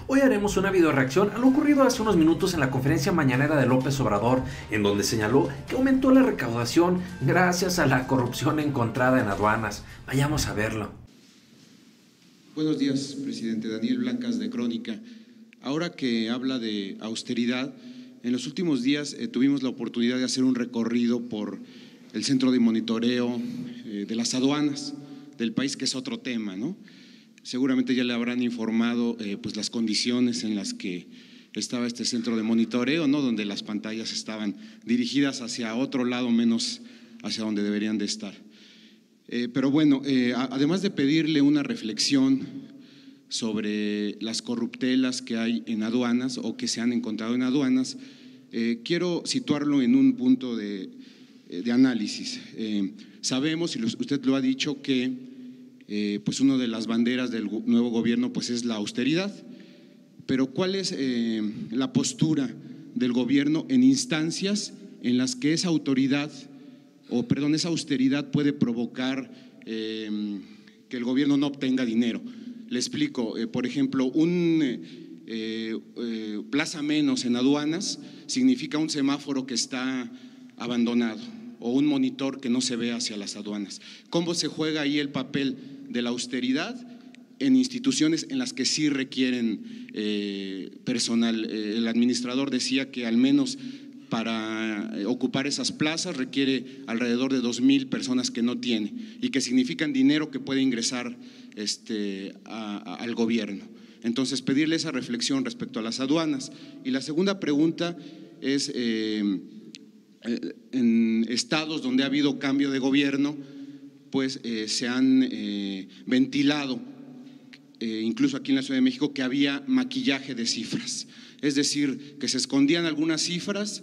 Hoy haremos una videoreacción a lo ocurrido hace unos minutos en la conferencia mañanera de López Obrador, en donde señaló que aumentó la recaudación gracias a la corrupción encontrada en aduanas. Vayamos a verlo. Buenos días, presidente. Daniel Blancas, de Crónica. Ahora que habla de austeridad, en los últimos días tuvimos la oportunidad de hacer un recorrido por el centro de monitoreo de las aduanas del país, que es otro tema, ¿no? Seguramente ya le habrán informado pues las condiciones en las que estaba este centro de monitoreo, ¿no? Donde las pantallas estaban dirigidas hacia otro lado, menos hacia donde deberían de estar. Pero bueno, además de pedirle una reflexión sobre las corruptelas que hay en aduanas o que se han encontrado en aduanas, quiero situarlo en un punto de análisis. Sabemos, y usted lo ha dicho, que pues una de las banderas del nuevo gobierno pues es la austeridad, pero ¿cuál es la postura del gobierno en instancias en las que esa esa austeridad puede provocar que el gobierno no obtenga dinero? Le explico, por ejemplo, plaza menos en aduanas significa un semáforo que está abandonado o un monitor que no se ve hacia las aduanas. ¿Cómo se juega ahí el papel de la austeridad en instituciones en las que sí requieren personal? El administrador decía que al menos para ocupar esas plazas requiere alrededor de 2,000 personas que no tiene y que significan dinero que puede ingresar al gobierno. Entonces, pedirle esa reflexión respecto a las aduanas. Y la segunda pregunta es, en estados donde ha habido cambio de gobierno, pues se han ventilado, incluso aquí en la Ciudad de México, que había maquillaje de cifras, es decir, que se escondían algunas cifras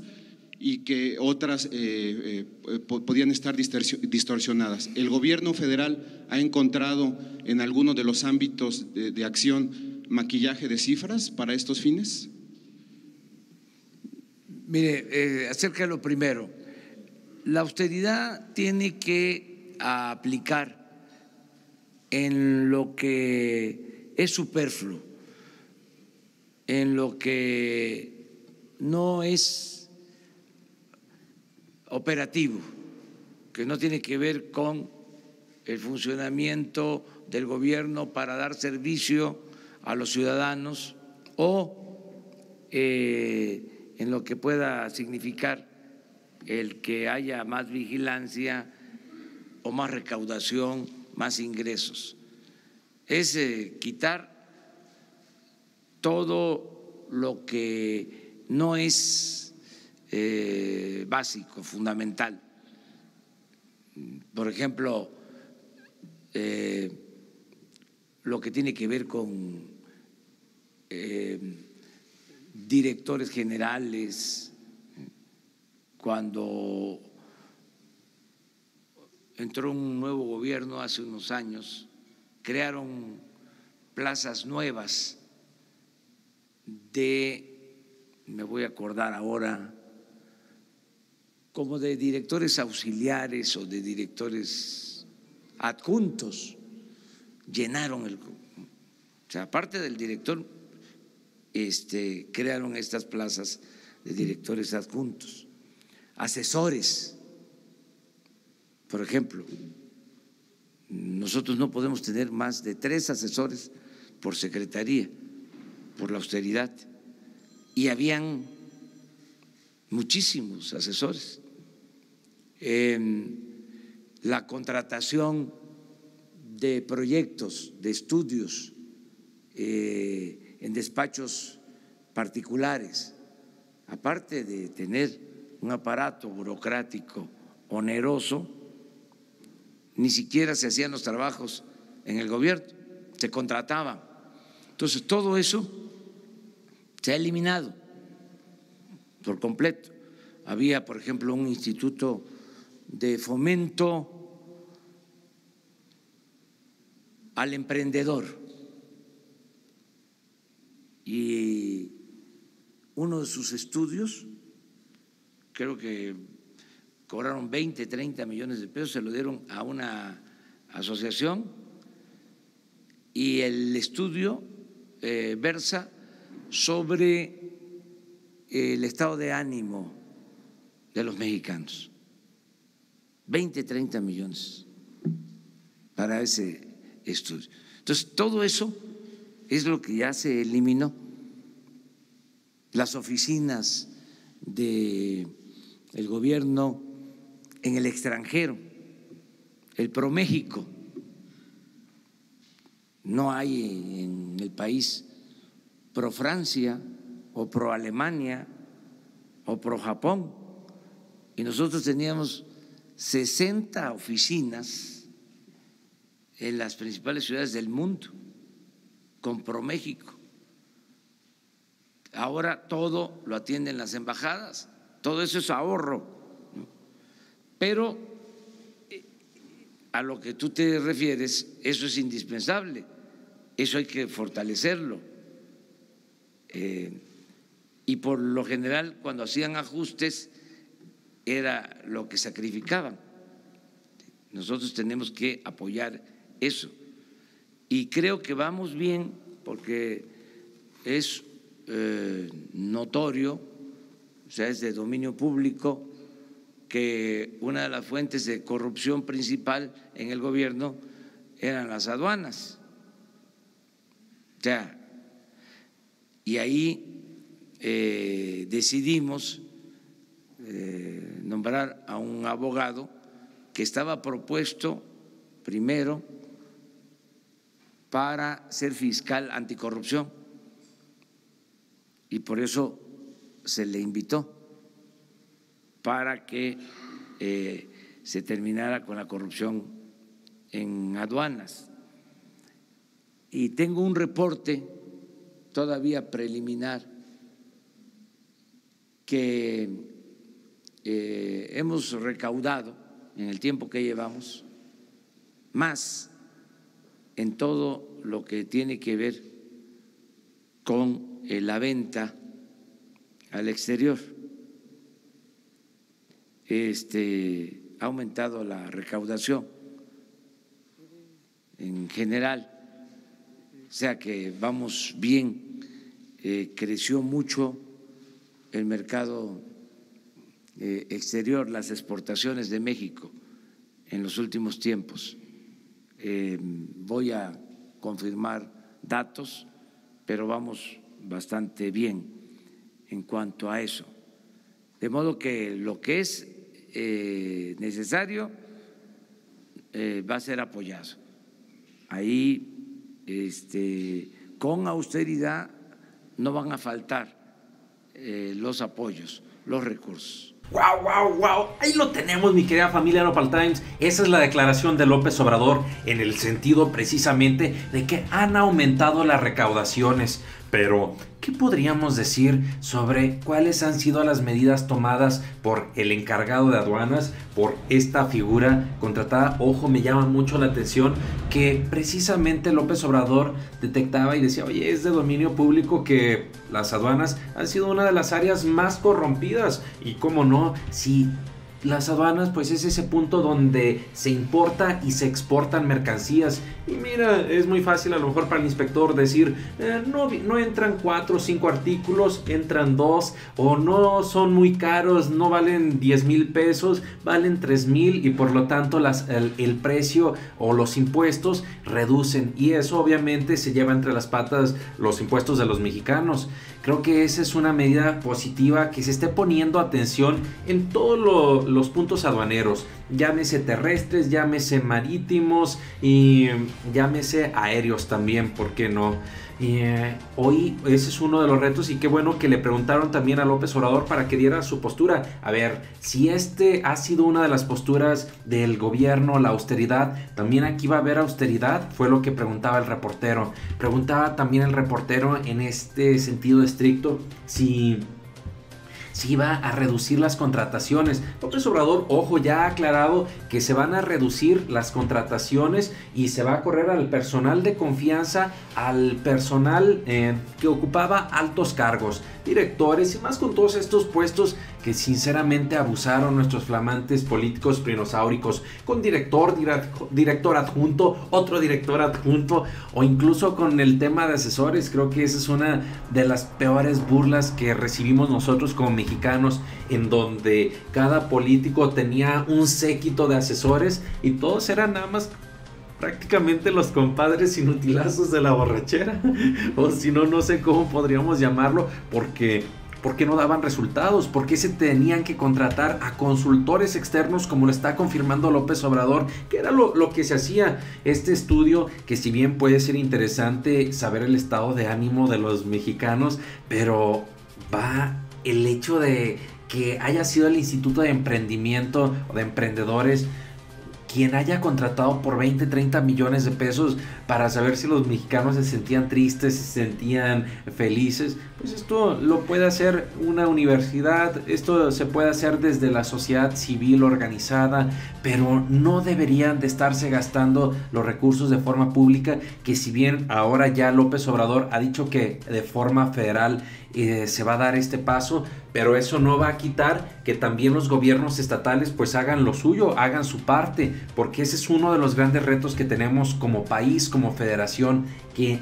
y que otras podían estar distorsionadas. ¿El gobierno federal ha encontrado en alguno de los ámbitos de acción maquillaje de cifras para estos fines? Mire, acerca de lo primero, la austeridad tiene que aplicar en lo que es superfluo, en lo que no es operativo, que no tiene que ver con el funcionamiento del gobierno para dar servicio a los ciudadanos o en lo que pueda significar el que haya más vigilancia o más recaudación, más ingresos. Es quitar todo lo que no es básico, fundamental. Por ejemplo, lo que tiene que ver con directores generales. Cuando entró un nuevo gobierno hace unos años, crearon plazas nuevas me voy a acordar ahora, como de directores auxiliares o de directores adjuntos. Llenaron o sea, aparte del director, crearon estas plazas de directores adjuntos. Asesores, por ejemplo, nosotros no podemos tener más de 3 asesores por secretaría, por la austeridad, y habían muchísimos asesores. La contratación de proyectos, de estudios en despachos particulares, aparte de tener un aparato burocrático oneroso, ni siquiera se hacían los trabajos en el gobierno, se contrataban. Entonces, todo eso se ha eliminado por completo. Había, por ejemplo, un instituto de fomento al emprendedor y uno de sus estudios, creo que cobraron 20, 30 millones de pesos, se lo dieron a una asociación y el estudio versa sobre el estado de ánimo de los mexicanos. 20, 30 millones para ese estudio. Entonces, todo eso es lo que ya se eliminó. Las oficinas del gobierno en el extranjero, el ProMéxico, no hay en el país pro Francia o pro Alemania o pro Japón, y nosotros teníamos 60 oficinas en las principales ciudades del mundo con ProMéxico. Ahora todo lo atienden las embajadas, todo eso es ahorro, ¿no? Pero a lo que tú te refieres, eso es indispensable, eso hay que fortalecerlo. Y por lo general, cuando hacían ajustes, era lo que sacrificaban. Nosotros tenemos que apoyar eso. Y creo que vamos bien porque es notorio, o sea, es de dominio público, que una de las fuentes de corrupción principal en el gobierno eran las aduanas. O sea, y ahí decidimos nombrar a un abogado que estaba propuesto primero para ser fiscal anticorrupción, y por eso se le invitó para que se terminara con la corrupción en aduanas. Y tengo un reporte todavía preliminar que hemos recaudado en el tiempo que llevamos más en todo lo que tiene que ver con la venta al exterior. Ha aumentado la recaudación en general, o sea que vamos bien, creció mucho el mercado exterior, las exportaciones de México en los últimos tiempos. Voy a confirmar datos, pero vamos bastante bien en cuanto a eso. De modo que lo que es necesario va a ser apoyado. Ahí, con austeridad, no van a faltar los apoyos, los recursos. ¡Wow, wow, wow! Ahí lo tenemos, mi querida familia Nopal Times. Esa es la declaración de López Obrador en el sentido precisamente de que han aumentado las recaudaciones. Pero, ¿qué podríamos decir sobre cuáles han sido las medidas tomadas por el encargado de aduanas, por esta figura contratada? Ojo, me llama mucho la atención que precisamente López Obrador detectaba y decía, oye, es de dominio público que las aduanas han sido una de las áreas más corrompidas. Y cómo no, si las aduanas pues es ese punto donde se importa y se exportan mercancías. Y mira, es muy fácil a lo mejor para el inspector decir no entran 4 o 5 artículos, entran 2, o no son muy caros, no valen 10,000 pesos, valen 3,000, y por lo tanto el precio o los impuestos reducen, y eso obviamente se lleva entre las patas los impuestos de los mexicanos. Creo que esa es una medida positiva, que se esté poniendo atención en todos los puntos aduaneros, llámese terrestres, llámese marítimos y llámese aéreos también, ¿por qué no? Hoy ese es uno de los retos, y qué bueno que le preguntaron también a López Obrador para que diera su postura. A ver, si ha sido una de las posturas del gobierno, la austeridad, también aquí va a haber austeridad, fue lo que preguntaba el reportero. Preguntaba también el reportero en este sentido estricto si va a reducir las contrataciones. López Obrador, ojo, ya ha aclarado que se van a reducir las contrataciones y se va a correr al personal de confianza, al personal que ocupaba altos cargos, directores y más, con todos estos puestos que sinceramente abusaron nuestros flamantes políticos plinosáuricos, con director adjunto, otro director adjunto, o incluso con el tema de asesores. Creo que esa es una de las peores burlas que recibimos nosotros como mexicanos, en donde cada político tenía un séquito de asesores y todos eran nada más prácticamente los compadres inutilazos de la borrachera, o si no, no sé cómo podríamos llamarlo, porque no daban resultados, porque se tenían que contratar a consultores externos, como lo está confirmando López Obrador, que era lo que se hacía. Este estudio, que si bien puede ser interesante saber el estado de ánimo de los mexicanos, pero va el hecho de que haya sido el Instituto de Emprendimiento o de Emprendedores quien haya contratado por 20, 30 millones de pesos para saber si los mexicanos se sentían tristes, se sentían felices. Pues esto lo puede hacer una universidad, esto se puede hacer desde la sociedad civil organizada, pero no deberían de estarse gastando los recursos de forma pública, que si bien ahora ya López Obrador ha dicho que de forma federal se va a dar este paso, pero eso no va a quitar que también los gobiernos estatales pues hagan lo suyo, hagan su parte, porque ese es uno de los grandes retos que tenemos como país, como federación, que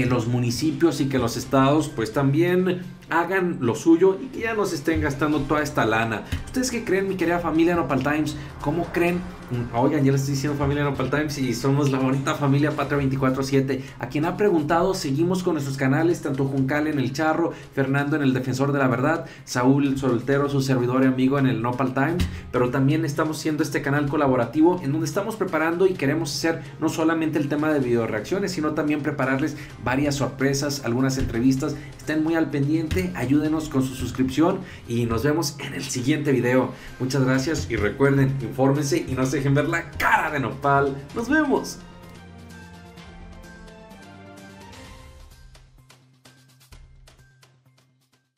los municipios y que los estados pues también hagan lo suyo y que ya no se estén gastando toda esta lana. ¿Ustedes qué creen, mi querida familia Nopal Times? ¿Cómo creen? Oigan, ya les estoy diciendo familia Nopal Times y somos la bonita familia Patria 24/7. A quien ha preguntado, seguimos con nuestros canales, tanto Juncal en el Charro, Fernando en el Defensor de la Verdad, Saúl Soltero, su servidor y amigo, en el Nopal Times, pero también estamos haciendo este canal colaborativo en donde estamos preparando y queremos hacer no solamente el tema de video reacciones, sino también prepararles varias sorpresas, algunas entrevistas. Estén muy al pendiente, ayúdenos con su suscripción y nos vemos en el siguiente video. Muchas gracias y recuerden, infórmense y no se dejen ver la cara de Nopal. ¡Nos vemos!